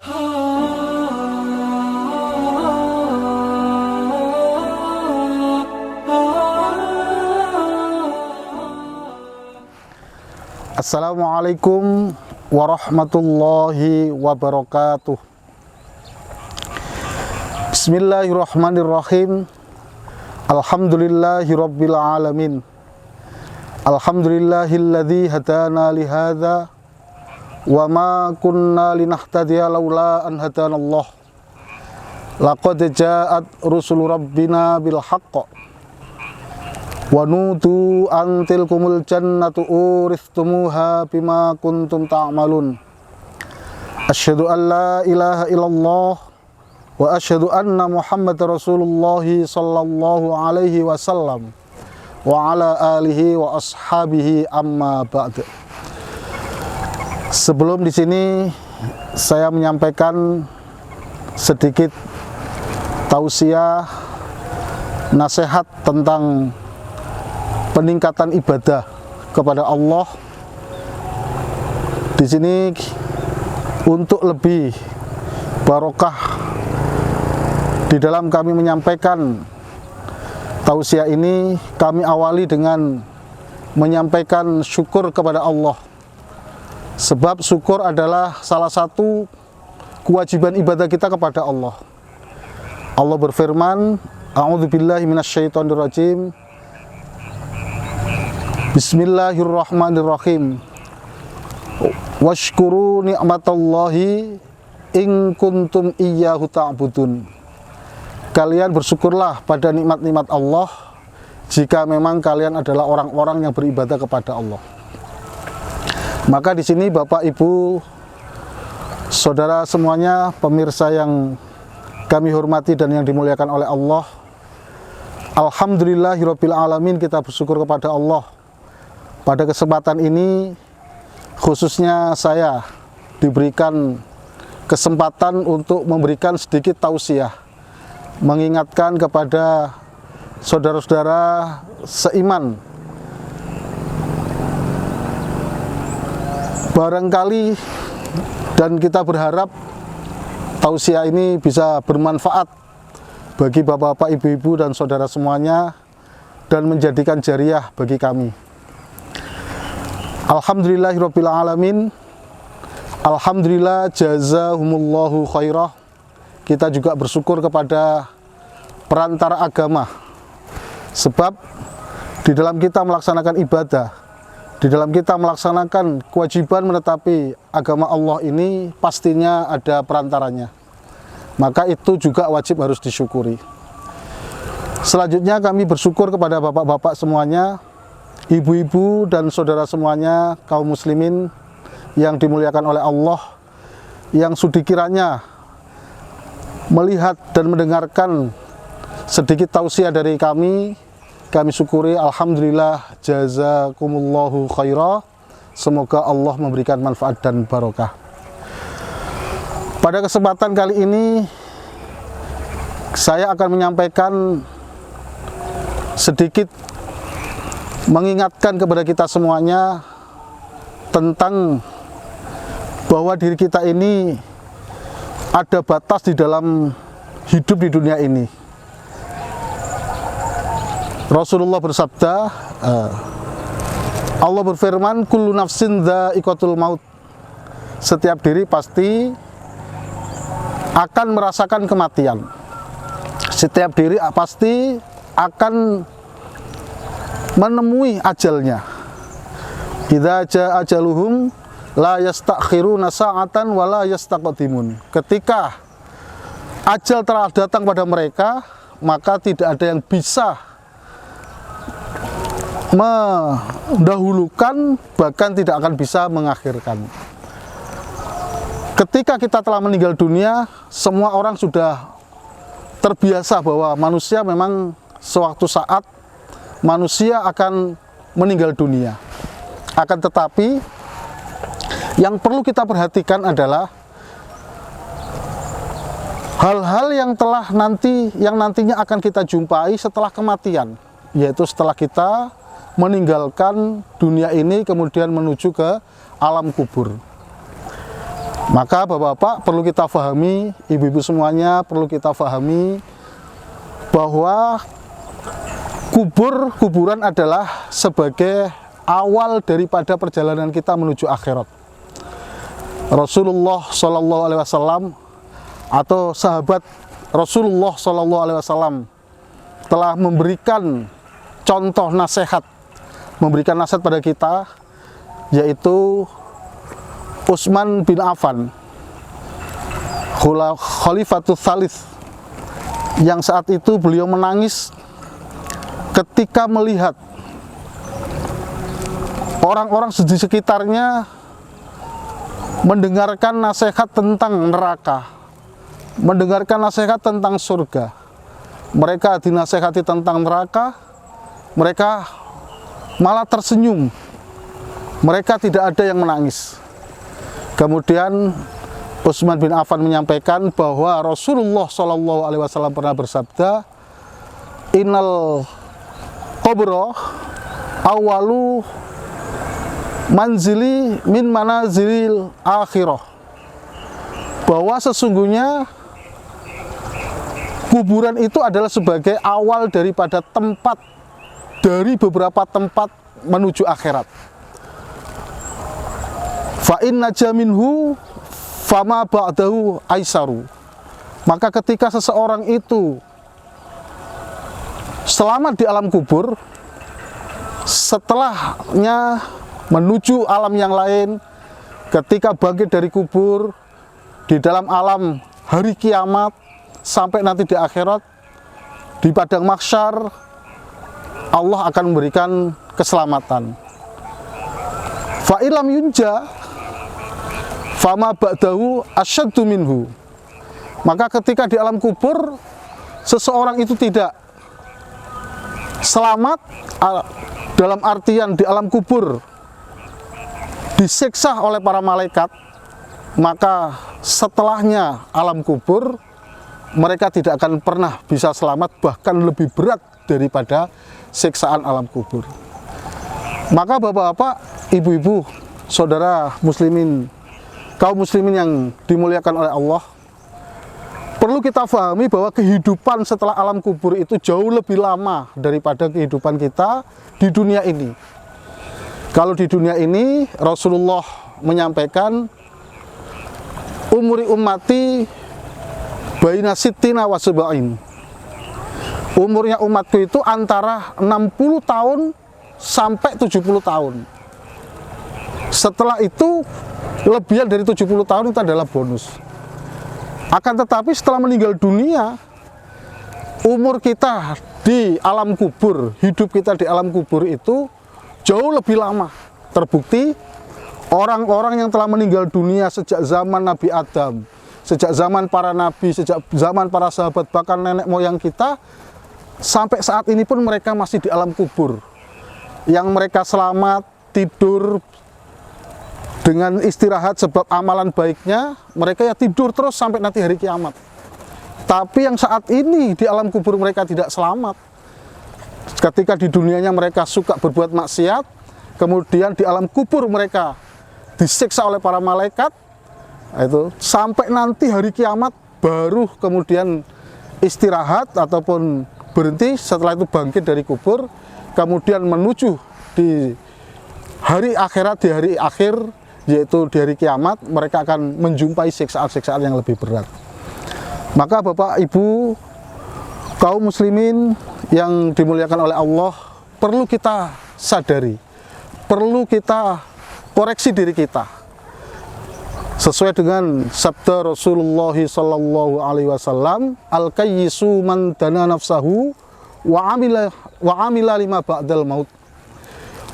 Assalamualaikum warahmatullahi wabarakatuh. Bismillahirrahmanirrahim. Alhamdulillahirabbil alamin. Alhamdulillahilladzi hadana li hadza wa ma kunna linahtadiya laula an hadanallah. Laqad ja'at rusul rabbina bil haqq wa nutu antil kumul jannatu uristumuha bima kuntum ta'malun. Asyhadu an la ilaha illallah wa asyhadu anna Muhammad Rasulullah sallallahu alaihi wasallam wa ala alihi wa ashabihi amma ba'd. Sebelum di sini saya menyampaikan sedikit tausiah nasihat tentang peningkatan ibadah kepada Allah. Di sini untuk lebih barokah di dalam kami menyampaikan tausiah ini, kami awali dengan menyampaikan syukur kepada Allah. Sebab syukur adalah salah satu kewajiban ibadah kita kepada Allah. Allah berfirman, a'udzubillahi minasyaitonirrajim. Bismillahirrahmanirrahim. Washkuru ni'matallahi in kuntum iyyahu ta'budun. Kalian bersyukurlah pada nikmat-nikmat Allah jika memang kalian adalah orang-orang yang beribadah kepada Allah. Maka di sini Bapak Ibu, saudara semuanya, pemirsa yang kami hormati dan yang dimuliakan oleh Allah, alhamdulillahirabbil alamin, kita bersyukur kepada Allah. Pada kesempatan ini khususnya saya diberikan kesempatan untuk memberikan sedikit tausiah, mengingatkan kepada saudara-saudara seiman. Barangkali dan kita berharap tausiah ini bisa bermanfaat bagi bapak-bapak, ibu-ibu dan saudara semuanya dan menjadikan jariah bagi kami. Alhamdulillahirabbil alamin. Alhamdulillah jazahumullahu khairah. Kita juga bersyukur kepada perantara agama. Sebab di dalam kita melaksanakan ibadah, di dalam kita melaksanakan kewajiban menetapi agama Allah ini, pastinya ada perantaranya. Maka itu juga wajib harus disyukuri. Selanjutnya kami bersyukur kepada bapak-bapak semuanya, ibu-ibu dan saudara semuanya, kaum muslimin yang dimuliakan oleh Allah, yang sudi kiranya melihat dan mendengarkan sedikit tausiah dari kami syukuri. Alhamdulillah jazakumullahu khairah. Semoga Allah memberikan manfaat dan barokah. Pada kesempatan kali ini saya akan menyampaikan sedikit mengingatkan kepada kita semuanya tentang bahwa diri kita ini ada batas di dalam hidup di dunia ini. Rasulullah bersabda, Allah berfirman, kullu nafsin dha'iqatul maut. Setiap diri pasti akan merasakan kematian. Setiap diri pasti akan menemui ajalnya. Idza jaa ajaluhum la yastakhiruna sa'atan wa la yastaqdimun. Ketika ajal telah datang pada mereka, maka tidak ada yang bisa mendahulukan, bahkan tidak akan bisa mengakhirkan. Ketika kita telah meninggal dunia, semua orang sudah terbiasa bahwa manusia memang sewaktu saat manusia akan meninggal dunia. Akan tetapi yang perlu kita perhatikan adalah hal-hal yang nantinya akan kita jumpai setelah kematian, yaitu setelah kita meninggalkan dunia ini kemudian menuju ke alam kubur. Maka bapak-bapak perlu kita pahami, ibu-ibu semuanya perlu kita pahami bahwa kuburan adalah sebagai awal daripada perjalanan kita menuju akhirat. Rasulullah Shallallahu Alaihi Wasallam atau sahabat Rasulullah Shallallahu Alaihi Wasallam telah memberikan contoh nasihat, memberikan nasihat pada kita, yaitu Utsman bin Affan, Khalifatul Tsalits, yang saat itu beliau menangis ketika melihat orang-orang di sekitarnya mendengarkan nasihat tentang neraka, mendengarkan nasihat tentang surga. Mereka dinasehati tentang neraka, mereka malah tersenyum, mereka tidak ada yang menangis. Kemudian Utsman bin Affan menyampaikan bahwa Rasulullah Shallallahu Alaihi Wasallam pernah bersabda, Innal qabra awalu manzili min manazilil akhirah, bahwa sesungguhnya kuburan itu adalah sebagai awal daripada tempat dari beberapa tempat menuju akhirat. Fa in naja minhu fama ba'dahu aisaru. Maka ketika seseorang itu selamat di alam kubur, setelahnya menuju alam yang lain, ketika bangkit dari kubur, di dalam alam hari kiamat, sampai nanti di akhirat, di padang mahsyar, Allah akan memberikan keselamatan. Fa ilam yunja fama ba'dahu asyaddu minhu. Maka ketika di alam kubur seseorang itu tidak selamat, dalam artian di alam kubur disiksa oleh para malaikat, maka setelahnya alam kubur mereka tidak akan pernah bisa selamat, bahkan lebih berat daripada siksaan alam kubur. Maka bapak-bapak, ibu-ibu, saudara muslimin, kaum muslimin yang dimuliakan oleh Allah, perlu kita pahami bahwa kehidupan setelah alam kubur itu jauh lebih lama daripada kehidupan kita di dunia ini. Kalau di dunia ini Rasulullah menyampaikan, umuri ummati baina sittina wa sab'in. Umurnya umatku itu antara 60 tahun sampai 70 tahun. Setelah itu lebihan dari 70 tahun itu adalah bonus. Akan tetapi setelah meninggal dunia, umur kita di alam kubur, hidup kita di alam kubur itu jauh lebih lama. Terbukti orang-orang yang telah meninggal dunia sejak zaman Nabi Adam, sejak zaman para nabi, sejak zaman para sahabat, bahkan nenek moyang kita, sampai saat ini pun mereka masih di alam kubur. Yang mereka selamat, tidur dengan istirahat sebab amalan baiknya, mereka ya tidur terus sampai nanti hari kiamat. Tapi yang saat ini di alam kubur mereka tidak selamat. Ketika di dunianya mereka suka berbuat maksiat, kemudian di alam kubur mereka disiksa oleh para malaikat, itu sampai nanti hari kiamat baru kemudian istirahat ataupun berhenti, setelah itu bangkit dari kubur, kemudian menuju di hari akhirat, di hari akhir, yaitu di hari kiamat, mereka akan menjumpai siksaan-siksaan yang lebih berat. Maka Bapak Ibu kaum muslimin yang dimuliakan oleh Allah, perlu kita sadari, perlu kita koreksi diri kita sesuai dengan sabda Rasulullah sallallahu alaihi wasallam, al-kayyisu man dana nafsahu wa amila lima ba'dal maut.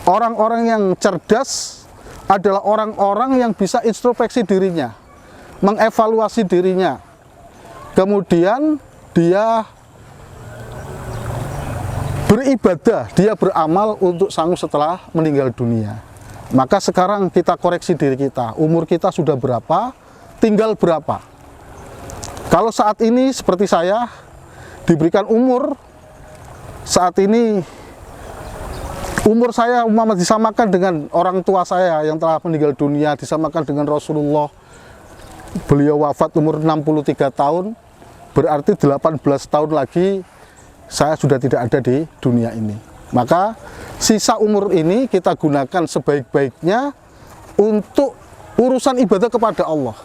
Orang-orang yang cerdas adalah orang-orang yang bisa introspeksi dirinya, mengevaluasi dirinya, kemudian dia beribadah, dia beramal untuk sanggup setelah meninggal dunia. Maka sekarang kita koreksi diri kita, umur kita sudah berapa, tinggal berapa. Kalau saat ini seperti saya diberikan umur, saat ini umur saya disamakan dengan orang tua saya yang telah meninggal dunia, disamakan dengan Rasulullah, beliau wafat umur 63 tahun, berarti 18 tahun lagi saya sudah tidak ada di dunia ini. Maka sisa umur ini kita gunakan sebaik-baiknya untuk urusan ibadah kepada Allah.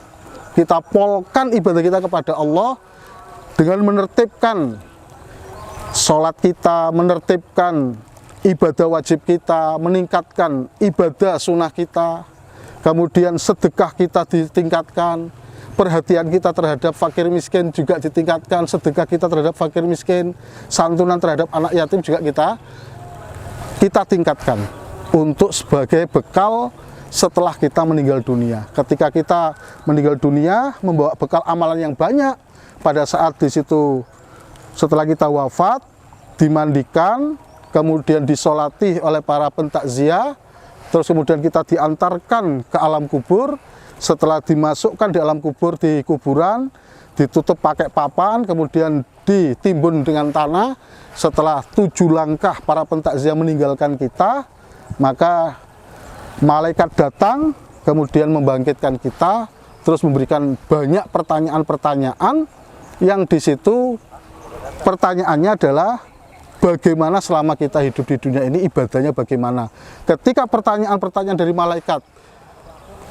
Kita polkan ibadah kita kepada Allah dengan menertibkan sholat kita, menertibkan ibadah wajib kita, meningkatkan ibadah sunnah kita, kemudian sedekah kita ditingkatkan, perhatian kita terhadap fakir miskin juga ditingkatkan, sedekah kita terhadap fakir miskin, santunan terhadap anak yatim juga kita tingkatkan untuk sebagai bekal setelah kita meninggal dunia. Ketika kita meninggal dunia membawa bekal amalan yang banyak, pada saat di situ setelah kita wafat dimandikan, kemudian disolati oleh para pentakziah, terus kemudian kita diantarkan ke alam kubur. Setelah dimasukkan di alam kubur, di kuburan ditutup pakai papan, kemudian ditimbun dengan tanah. Setelah 7 langkah para pentakziah meninggalkan kita, maka malaikat datang, kemudian membangkitkan kita, terus memberikan banyak pertanyaan-pertanyaan yang di situ pertanyaannya adalah bagaimana selama kita hidup di dunia ini, ibadahnya bagaimana. Ketika pertanyaan-pertanyaan dari malaikat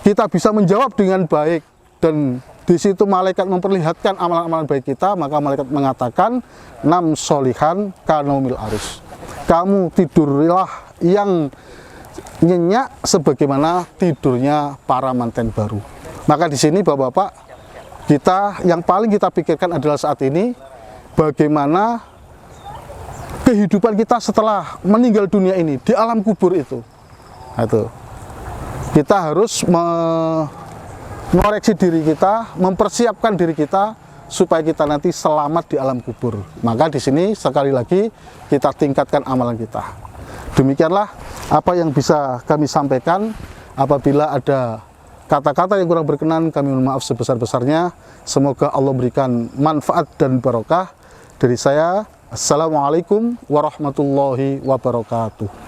kita bisa menjawab dengan baik dan di situ malaikat memperlihatkan amalan-amalan baik kita, maka malaikat mengatakan nam solihan kanomil arus. Kamu tidurlah yang nyenyak sebagaimana tidurnya para manten baru. Maka di sini Bapak-bapak, kita yang paling kita pikirkan adalah saat ini bagaimana kehidupan kita setelah meninggal dunia ini di alam kubur itu. Itu. Kita harus mengoreksi diri kita, mempersiapkan diri kita supaya kita nanti selamat di alam kubur. Maka di sini sekali lagi kita tingkatkan amalan kita. Demikianlah apa yang bisa kami sampaikan. Apabila ada kata-kata yang kurang berkenan, kami mohon maaf sebesar-besarnya. Semoga Allah berikan manfaat dan barokah. Dari saya, Assalamualaikum warahmatullahi wabarakatuh.